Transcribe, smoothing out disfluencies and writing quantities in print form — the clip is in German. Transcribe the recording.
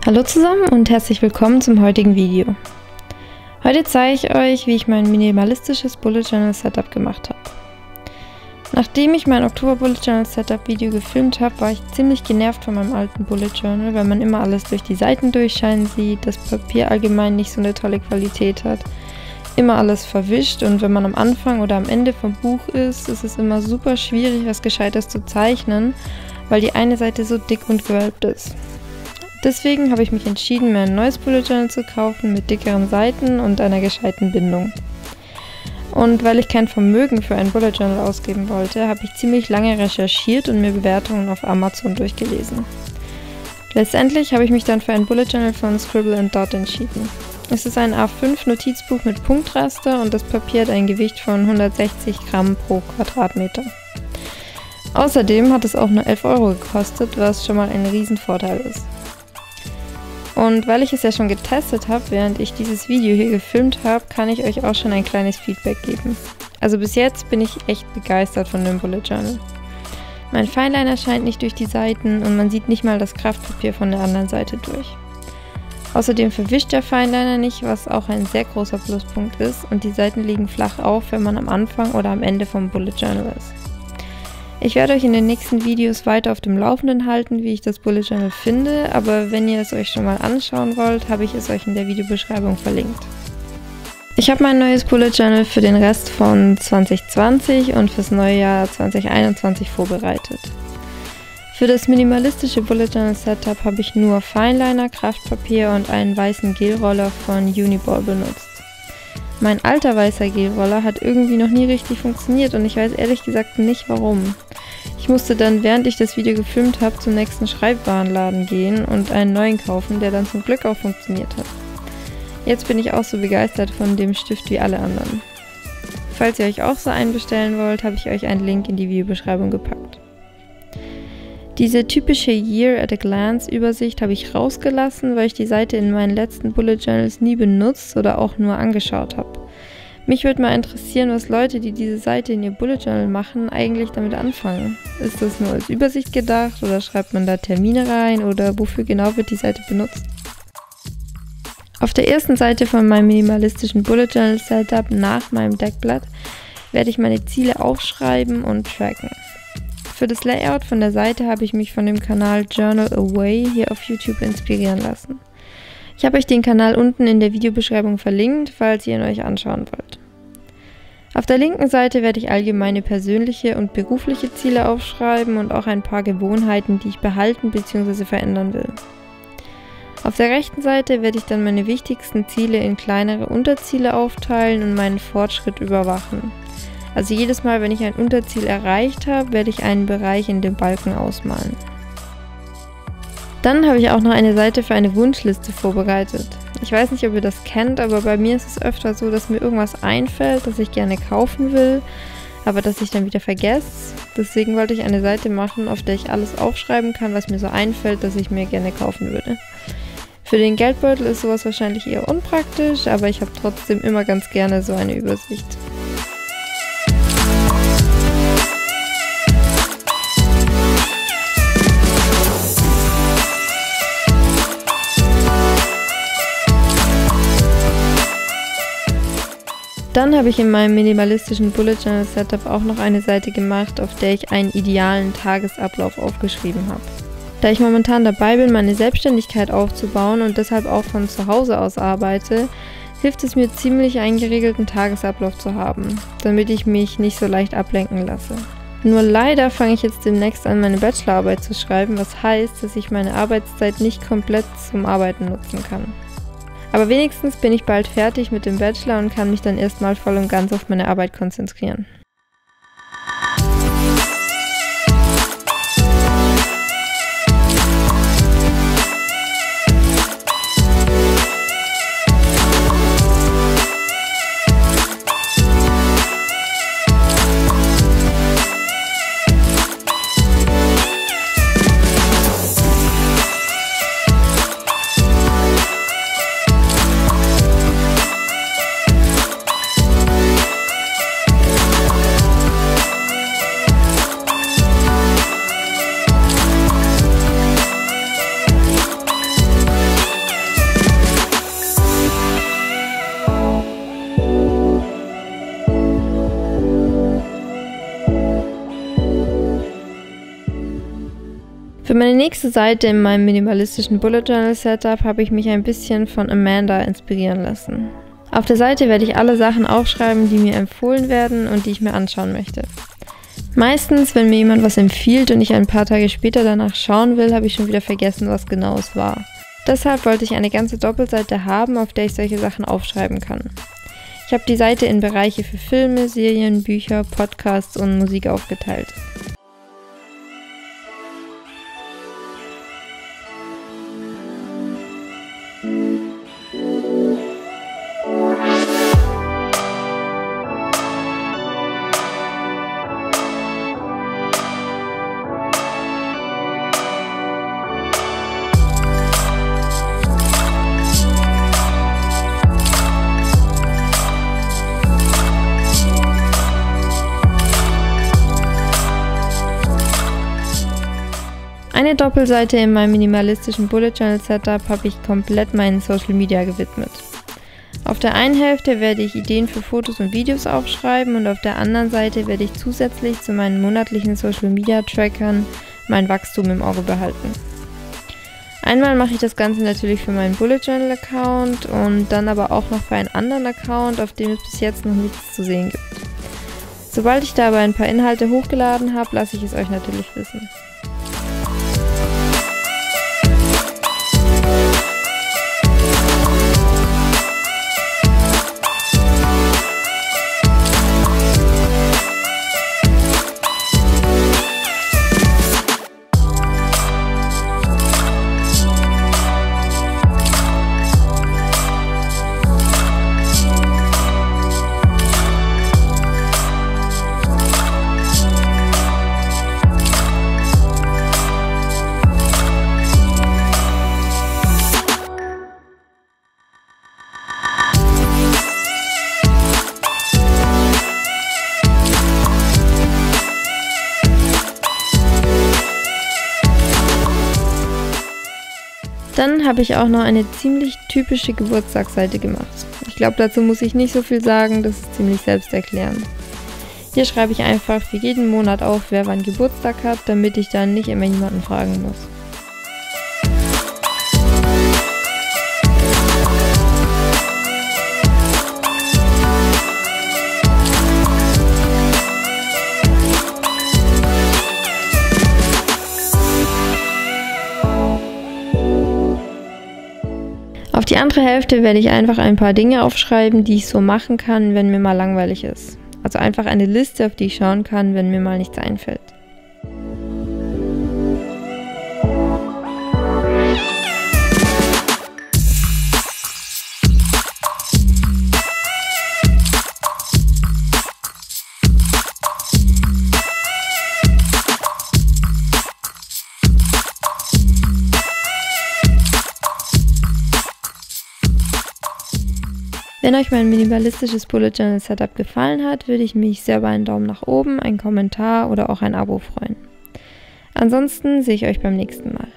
Hallo zusammen und herzlich willkommen zum heutigen Video. Heute zeige ich euch, wie ich mein minimalistisches Bullet Journal Setup gemacht habe. Nachdem ich mein Oktober Bullet Journal Setup Video gefilmt habe, war ich ziemlich genervt von meinem alten Bullet Journal, weil man immer alles durch die Seiten durchscheinen sieht, das Papier allgemein nicht so eine tolle Qualität hat, immer alles verwischt und wenn man am Anfang oder am Ende vom Buch ist es immer super schwierig, was Gescheites zu zeichnen, weil die eine Seite so dick und gewölbt ist. Deswegen habe ich mich entschieden, mir ein neues Bullet Journal zu kaufen mit dickeren Seiten und einer gescheiten Bindung. Und weil ich kein Vermögen für ein Bullet Journal ausgeben wollte, habe ich ziemlich lange recherchiert und mir Bewertungen auf Amazon durchgelesen. Letztendlich habe ich mich dann für ein Bullet Journal von Scribble & Dot entschieden. Es ist ein A5 Notizbuch mit Punktraster und das Papier hat ein Gewicht von 160 Gramm pro Quadratmeter. Außerdem hat es auch nur 11 € gekostet, was schon mal ein Riesenvorteil ist. Und weil ich es ja schon getestet habe, während ich dieses Video hier gefilmt habe, kann ich euch auch schon ein kleines Feedback geben. Also bis jetzt bin ich echt begeistert von dem Bullet Journal. Mein Fineliner scheint nicht durch die Seiten und man sieht nicht mal das Kraftpapier von der anderen Seite durch. Außerdem verwischt der Fineliner nicht, was auch ein sehr großer Pluspunkt ist und die Seiten liegen flach auf, wenn man am Anfang oder am Ende vom Bullet Journal ist. Ich werde euch in den nächsten Videos weiter auf dem Laufenden halten, wie ich das Bullet Journal finde, aber wenn ihr es euch schon mal anschauen wollt, habe ich es euch in der Videobeschreibung verlinkt. Ich habe mein neues Bullet Journal für den Rest von 2020 und fürs neue Jahr 2021 vorbereitet. Für das minimalistische Bullet Journal Setup habe ich nur Fineliner, Kraftpapier und einen weißen Gelroller von Uniball benutzt. Mein alter weißer Gelroller hat irgendwie noch nie richtig funktioniert und ich weiß ehrlich gesagt nicht warum. Ich musste dann, während ich das Video gefilmt habe, zum nächsten Schreibwarenladen gehen und einen neuen kaufen, der dann zum Glück auch funktioniert hat. Jetzt bin ich auch so begeistert von dem Stift wie alle anderen. Falls ihr euch auch so einen bestellen wollt, habe ich euch einen Link in die Videobeschreibung gepackt. Diese typische Year at a Glance Übersicht habe ich rausgelassen, weil ich die Seite in meinen letzten Bullet Journals nie benutzt oder auch nur angeschaut habe. Mich würde mal interessieren, was Leute, die diese Seite in ihr Bullet Journal machen, eigentlich damit anfangen. Ist das nur als Übersicht gedacht oder schreibt man da Termine rein oder wofür genau wird die Seite benutzt? Auf der ersten Seite von meinem minimalistischen Bullet Journal Setup nach meinem Deckblatt werde ich meine Ziele aufschreiben und tracken. Für das Layout von der Seite habe ich mich von dem Kanal Journal Away hier auf YouTube inspirieren lassen. Ich habe euch den Kanal unten in der Videobeschreibung verlinkt, falls ihr ihn euch anschauen wollt. Auf der linken Seite werde ich allgemeine persönliche und berufliche Ziele aufschreiben und auch ein paar Gewohnheiten, die ich behalten bzw. verändern will. Auf der rechten Seite werde ich dann meine wichtigsten Ziele in kleinere Unterziele aufteilen und meinen Fortschritt überwachen. Also jedes Mal, wenn ich ein Unterziel erreicht habe, werde ich einen Bereich in dem Balken ausmalen. Dann habe ich auch noch eine Seite für eine Wunschliste vorbereitet. Ich weiß nicht, ob ihr das kennt, aber bei mir ist es öfter so, dass mir irgendwas einfällt, das ich gerne kaufen will, aber das ich dann wieder vergesse. Deswegen wollte ich eine Seite machen, auf der ich alles aufschreiben kann, was mir so einfällt, das ich mir gerne kaufen würde. Für den Geldbeutel ist sowas wahrscheinlich eher unpraktisch, aber ich habe trotzdem immer ganz gerne so eine Übersicht. Dann habe ich in meinem minimalistischen Bullet Journal Setup auch noch eine Seite gemacht, auf der ich einen idealen Tagesablauf aufgeschrieben habe. Da ich momentan dabei bin, meine Selbstständigkeit aufzubauen und deshalb auch von zu Hause aus arbeite, hilft es mir ziemlich, einen geregelten Tagesablauf zu haben, damit ich mich nicht so leicht ablenken lasse. Nur leider fange ich jetzt demnächst an, meine Bachelorarbeit zu schreiben, was heißt, dass ich meine Arbeitszeit nicht komplett zum Arbeiten nutzen kann. Aber wenigstens bin ich bald fertig mit dem Bachelor und kann mich dann erstmal voll und ganz auf meine Arbeit konzentrieren. Für meine nächste Seite in meinem minimalistischen Bullet Journal Setup habe ich mich ein bisschen von Amanda inspirieren lassen. Auf der Seite werde ich alle Sachen aufschreiben, die mir empfohlen werden und die ich mir anschauen möchte. Meistens, wenn mir jemand was empfiehlt und ich ein paar Tage später danach schauen will, habe ich schon wieder vergessen, was genau es war. Deshalb wollte ich eine ganze Doppelseite haben, auf der ich solche Sachen aufschreiben kann. Ich habe die Seite in Bereiche für Filme, Serien, Bücher, Podcasts und Musik aufgeteilt. Eine Doppelseite in meinem minimalistischen Bullet Journal Setup habe ich komplett meinen Social Media gewidmet. Auf der einen Hälfte werde ich Ideen für Fotos und Videos aufschreiben und auf der anderen Seite werde ich zusätzlich zu meinen monatlichen Social Media Trackern mein Wachstum im Auge behalten. Einmal mache ich das Ganze natürlich für meinen Bullet Journal Account und dann aber auch noch für einen anderen Account, auf dem es bis jetzt noch nichts zu sehen gibt. Sobald ich da aber ein paar Inhalte hochgeladen habe, lasse ich es euch natürlich wissen. Dann habe ich auch noch eine ziemlich typische Geburtstagsseite gemacht. Ich glaube, dazu muss ich nicht so viel sagen, das ist ziemlich selbsterklärend. Hier schreibe ich einfach für jeden Monat auf, wer wann Geburtstag hat, damit ich dann nicht immer jemanden fragen muss. Auf die andere Hälfte werde ich einfach ein paar Dinge aufschreiben, die ich so machen kann, wenn mir mal langweilig ist. Also einfach eine Liste, auf die ich schauen kann, wenn mir mal nichts einfällt. Wenn euch mein minimalistisches Bullet Journal Setup gefallen hat, würde ich mich sehr über einen Daumen nach oben, einen Kommentar oder auch ein Abo freuen. Ansonsten sehe ich euch beim nächsten Mal.